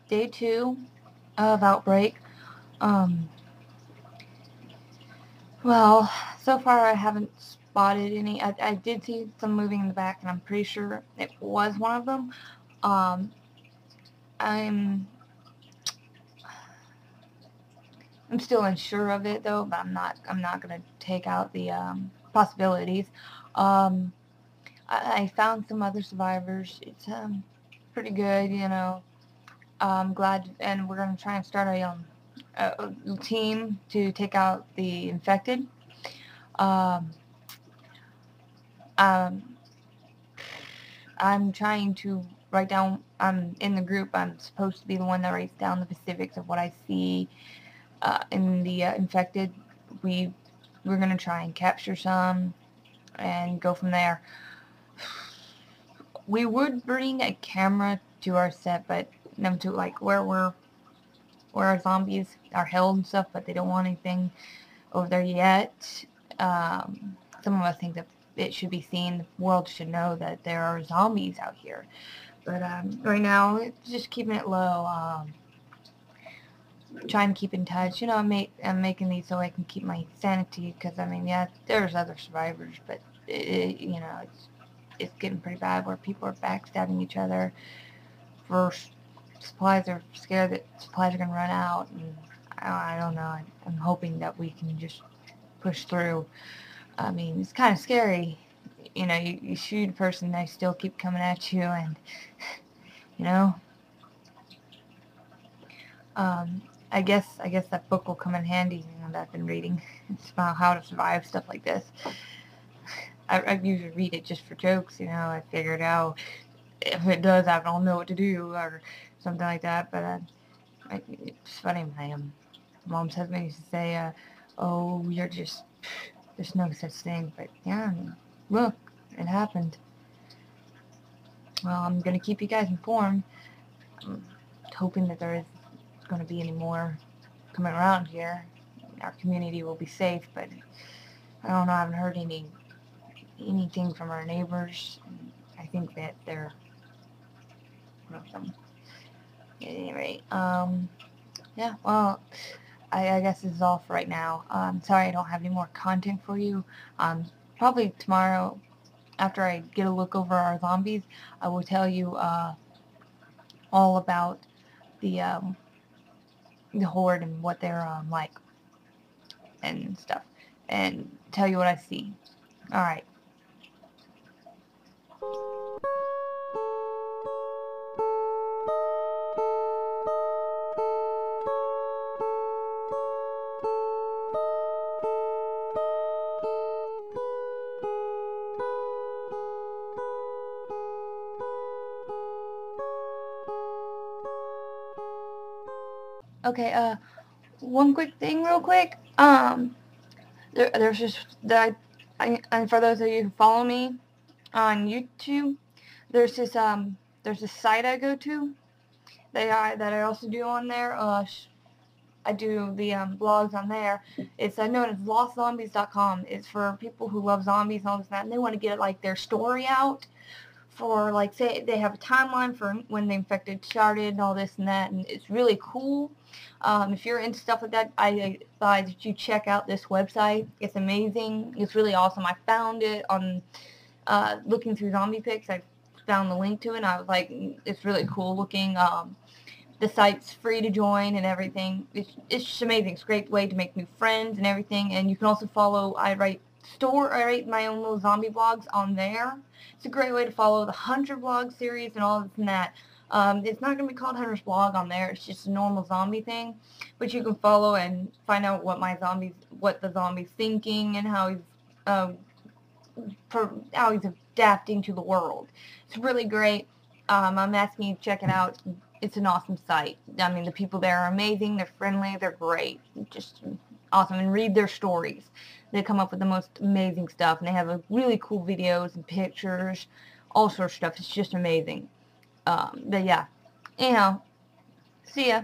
day 2 of Outbreak. Well, so far I haven't spotted any. I did see some moving in the back, and I'm pretty sure it was one of them. I'm still unsure of it though, but I'm not gonna take out the possibilities. I found some other survivors. It's pretty good, you know. I'm glad, and we're gonna try and start a team to take out the infected. Um, I'm trying to write down. I'm in the group. I'm supposed to be the one that writes down the specifics of what I see in the infected. We're gonna try and capture some and go from there. We would bring a camera to our set, but to like where our zombies are held and stuff, but they don't want anything over there yet. Some of us think that it should be seen. The world should know that there are zombies out here. But right now, it's just keeping it low. Trying to keep in touch. You know, I'm making these so I can keep my sanity, because I mean, yeah, there's other survivors, but you know, it's getting pretty bad where people are backstabbing each other for supplies. They're scared that supplies are going to run out, and I don't know. I'm hoping that we can just push through. I mean, it's kind of scary. You know, you shoot a person, they still keep coming at you, and you know. I guess that book will come in handy, you know, that I've been reading. It's about how to survive stuff like this. I usually read it just for jokes, you know. I figured out if it does, I don't know what to do or something like that. But it's funny. My mom says me used to say, "Oh, you're just there's no such thing." But yeah, I mean, look, it happened. Well, I'm gonna keep you guys informed. I'm hoping that there is going to be any more coming around here. Our community will be safe, but I don't know. I haven't heard anything from our neighbors. I think that they're welcome. At any rate, yeah. Well, I guess this is all for right now. Sorry I don't have any more content for you. Probably tomorrow, after I get a look over our zombies, I will tell you all about the horde and what they're like and stuff, and tell you what I see. Alright. Okay, one quick thing real quick. There's just that and for those of you who follow me on YouTube, there's this site I go to that I also do on there. I do the blogs on there. It's known as LostZombies.com. It's for people who love zombies and all this and that, and they want to get like their story out for, like, say they have a timeline for when the infected started and all this and that, and it's really cool. If you're into stuff like that, I advise that you check out this website. It's amazing. It's really awesome. I found it on looking through zombie pics. I found the link to it, and I was like, it's really cool looking. The site's free to join and everything. It's just amazing. It's a great way to make new friends and everything. And you can also follow, I write my own little zombie blogs on there. It's a great way to follow the Hunter blog series and all this and that. It's not going to be called Hunter's blog on there. It's just a normal zombie thing. But you can follow and find out what the zombie's thinking, and how he's adapting to the world. It's really great. I'm asking you to check it out. It's an awesome site. I mean, the people there are amazing. They're friendly. They're great. Just awesome. And read their stories. They come up with the most amazing stuff, and they have really cool videos and pictures, all sorts of stuff. It's just amazing. But yeah, anyhow, see ya.